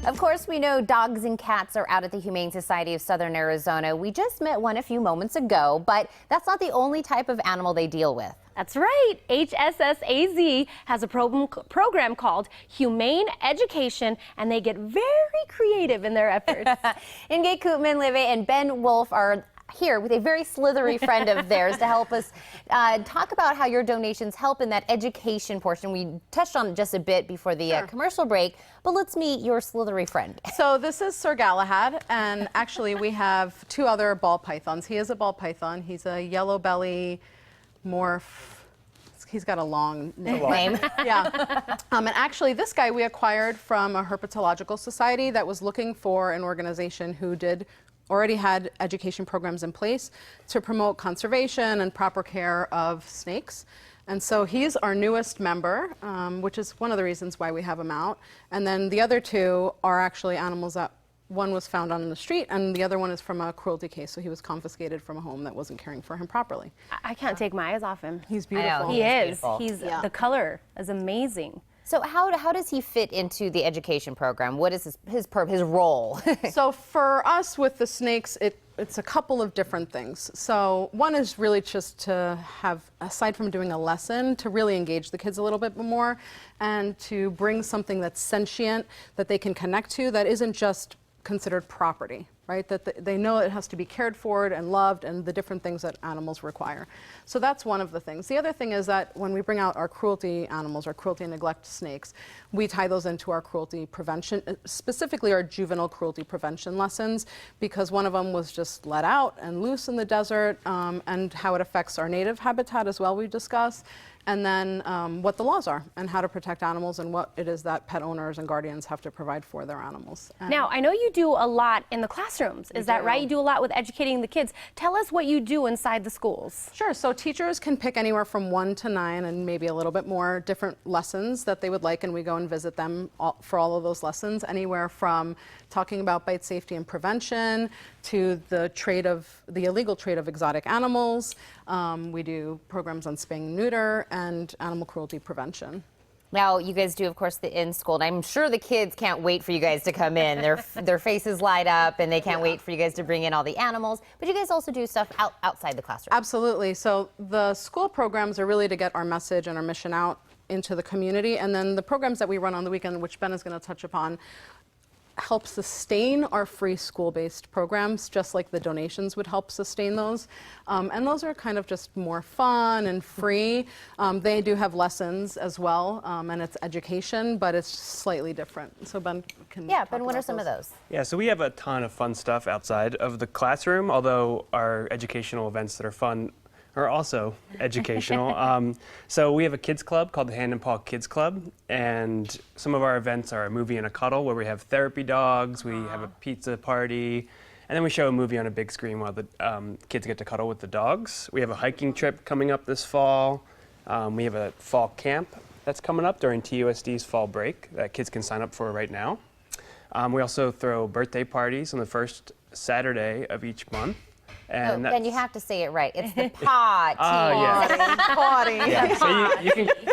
Of course, we know dogs and cats are out at the Humane Society of Southern Arizona. We just met one a few moments ago, but that's not the only type of animal they deal with. That's right. HSSAZ has a program called Humane Education, and they get very creative in their efforts. Inge Koopman-Leve and Ben Wolf are here with a very slithery friend of theirs to help us talk about how your donations help in that education portion. We touched on it just a bit before the commercial break, but let's meet your slithery friend. So this is Sir Galahad, and actually we have two other ball pythons. He is a ball python. He's a yellow belly morph. He's got a long name. Yeah. And actually this guy we acquired from a herpetological society that was looking for an organization who already had education programs in place to promote conservation and proper care of snakes. And so he's our newest member, which is one of the reasons why we have him out. And then the other two are actually animals that one was found on the street and the other one is from a cruelty case. So he was confiscated from a home that wasn't caring for him properly. I can't take my eyes off him. He's beautiful. He is. Beautiful. The color is amazing. So how does he fit into the education program? What is his role? So for us with the snakes, it's a couple of different things. So one is really just to have, aside from doing a lesson, to really engage the kids a little bit more and to bring something that's sentient that they can connect to that isn't just considered property, right? That they know it has to be cared for and loved and the different things that animals require. So that's one of the things. The other thing is that when we bring out our cruelty animals, our cruelty and neglect snakes, we tie those into our cruelty prevention, specifically our juvenile cruelty prevention lessons, because one of them was just let out and loose in the desert, and how it affects our native habitat as well we discuss. And then what the laws are and how to protect animals and what it is that pet owners and guardians have to provide for their animals. Now, I know you do a lot in the classrooms. Is that right? You do a lot with educating the kids. Tell us what you do inside the schools. Sure. So teachers can pick anywhere from 1 to 9 and maybe a little bit more different lessons that they would like, and we go and visit them for all of those lessons, anywhere from talking about bite safety and prevention to the illegal trade of exotic animals. We do programs on spaying and neuter and animal cruelty prevention. Now, you guys do, of course, the in-school, and I'm sure the kids can't wait for you guys to come in. Their faces light up, and they can't wait for you guys to bring in all the animals. But you guys also do stuff outside the classroom. Absolutely. So the school programs are really to get our message and our mission out into the community, and then the programs that we run on the weekend, which Ben is going to touch upon, help sustain our free school-based programs, just like the donations would help sustain those. And those are kind of just more fun and free. They do have lessons as well, and it's education, but it's slightly different. So Ben can Yeah, Ben, what are some of those? Yeah, so we have a ton of fun stuff outside of the classroom, although our educational events that are fun are also educational. So we have a kids club called the Hand and Paw Kids Club, and some of our events are a movie and a cuddle where we have therapy dogs, we have a pizza party, and then we show a movie on a big screen while the kids get to cuddle with the dogs. We have a hiking trip coming up this fall. We have a fall camp that's coming up during TUSD's fall break that kids can sign up for right now. We also throw birthday parties on the first Saturday of each month. And then you have to say it right. It's the party. Party. Yeah, so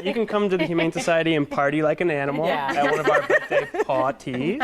you can come to the Humane Society and party like an animal at one of our birthday parties.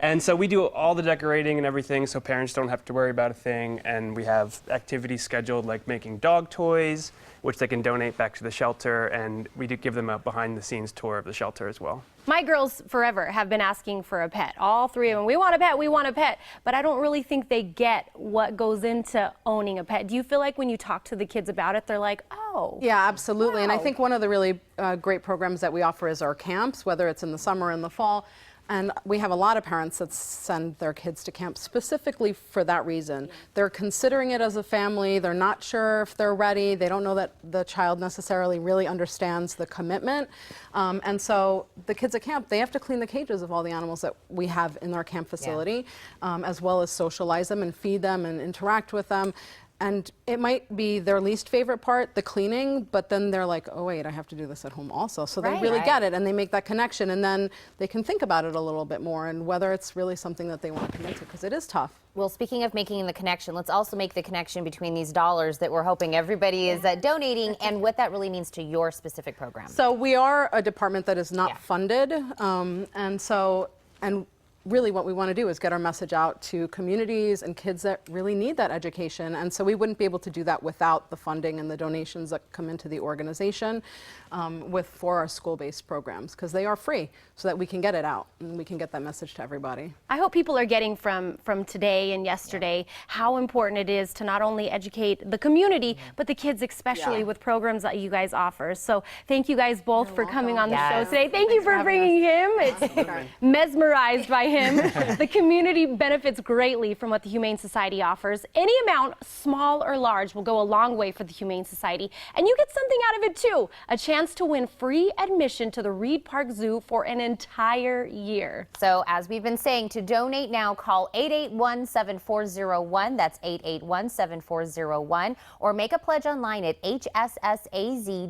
And so we do all the decorating and everything so parents don't have to worry about a thing. And we have activities scheduled like making dog toys, which they can donate back to the shelter. And we do give them a behind-the-scenes tour of the shelter as well. My girls forever have been asking for a pet. All three of them. We want a pet, we want a pet. But I don't really think they get what goes into owning a pet. Do you feel like when you talk to the kids about it, they're like, oh. Yeah, absolutely. Wow. And I think one of the really great programs that we offer is our camps, whether it's in the summer or in the fall. And we have a lot of parents that send their kids to camp specifically for that reason. They're considering it as a family. They're not sure if they're ready. They don't know that the child necessarily really understands the commitment. And so the kids at camp, they have to clean the cages of all the animals that we have in our camp facility, as well as socialize them and feed them and interact with them. And it might be their least favorite part, the cleaning, but then they're like, oh wait, I have to do this at home also. So they really get it and they make that connection, and then they can think about it a little bit more and whether it's really something that they want to commit to, because it is tough. Well, speaking of making the connection, let's also make the connection between these dollars that we're hoping everybody is donating and what that really means to your specific program. So we are a department that is not funded, and really what we want to do is get our message out to communities and kids that really need that education. And so we wouldn't be able to do that without the funding and the donations that come into the organization for our school-based programs, because they are free, so that we can get it out and we can get that message to everybody. I hope people are getting from today and yesterday how important it is to not only educate the community, but the kids especially with programs that you guys offer. So thank you guys both for coming on the show today. Thank you for bringing him. It's mesmerized by him. The community benefits greatly from what the Humane Society offers. Any amount, small or large, will go a long way for the Humane Society. And you get something out of it too, a chance to win free admission to the Reed Park Zoo for an entire year. So as we've been saying, to donate now, call 881-7401. That's 881-7401. Or make a pledge online at hssaz.org.